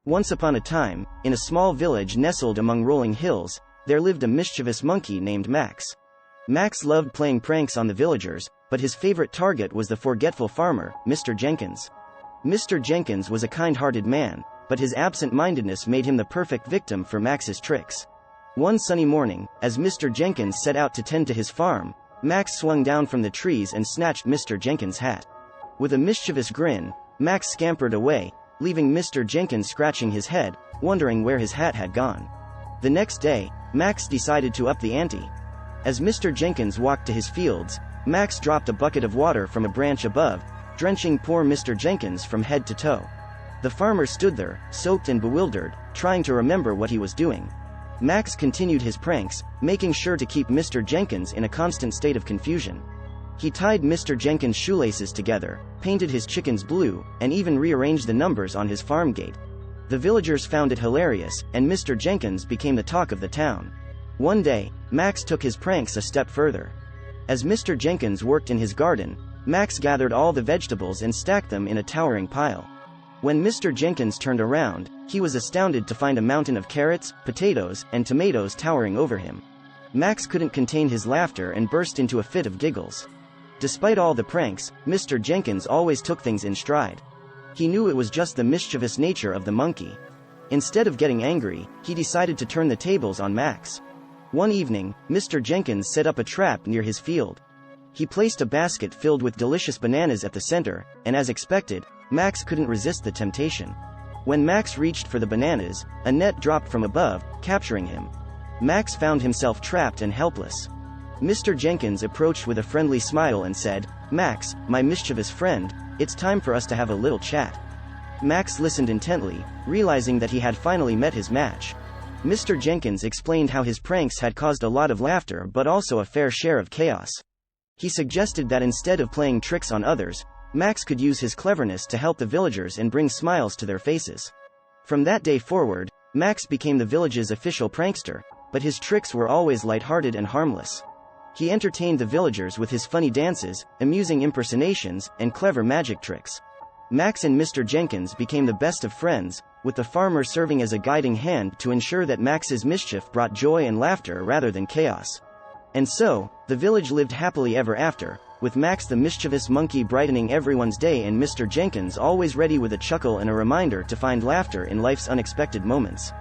Once upon a time, in a small village nestled among rolling hills, there lived a mischievous monkey named Max. Max loved playing pranks on the villagers, but his favorite target was the forgetful farmer, Mr. Jenkins. Mr. Jenkins was a kind-hearted man, but his absent-mindedness made him the perfect victim for Max's tricks. One sunny morning, as Mr. Jenkins set out to tend to his farm, Max swung down from the trees and snatched Mr. Jenkins' hat. With a mischievous grin, Max scampered away, leaving Mr. Jenkins scratching his head, wondering where his hat had gone. The next day, Max decided to up the ante. As Mr. Jenkins walked to his fields, Max dropped a bucket of water from a branch above, drenching poor Mr. Jenkins from head to toe. The farmer stood there, soaked and bewildered, trying to remember what he was doing. Max continued his pranks, making sure to keep Mr. Jenkins in a constant state of confusion. He tied Mr. Jenkins' shoelaces together, painted his chickens blue, and even rearranged the numbers on his farm gate. The villagers found it hilarious, and Mr. Jenkins became the talk of the town. One day, Max took his pranks a step further. As Mr. Jenkins worked in his garden, Max gathered all the vegetables and stacked them in a towering pile. When Mr. Jenkins turned around, he was astounded to find a mountain of carrots, potatoes, and tomatoes towering over him. Max couldn't contain his laughter and burst into a fit of giggles. Despite all the pranks, Mr. Jenkins always took things in stride. He knew it was just the mischievous nature of the monkey. Instead of getting angry, he decided to turn the tables on Max. One evening, Mr. Jenkins set up a trap near his field. He placed a basket filled with delicious bananas at the center, and as expected, Max couldn't resist the temptation. When Max reached for the bananas, a net dropped from above, capturing him. Max found himself trapped and helpless. Mr. Jenkins approached with a friendly smile and said, "Max, my mischievous friend, it's time for us to have a little chat." Max listened intently, realizing that he had finally met his match. Mr. Jenkins explained how his pranks had caused a lot of laughter but also a fair share of chaos. He suggested that instead of playing tricks on others, Max could use his cleverness to help the villagers and bring smiles to their faces. From that day forward, Max became the village's official prankster, but his tricks were always lighthearted and harmless. He entertained the villagers with his funny dances, amusing impersonations, and clever magic tricks. Max and Mr. Jenkins became the best of friends, with the farmer serving as a guiding hand to ensure that Max's mischief brought joy and laughter rather than chaos. And so, the village lived happily ever after, with Max the mischievous monkey brightening everyone's day and Mr. Jenkins always ready with a chuckle and a reminder to find laughter in life's unexpected moments.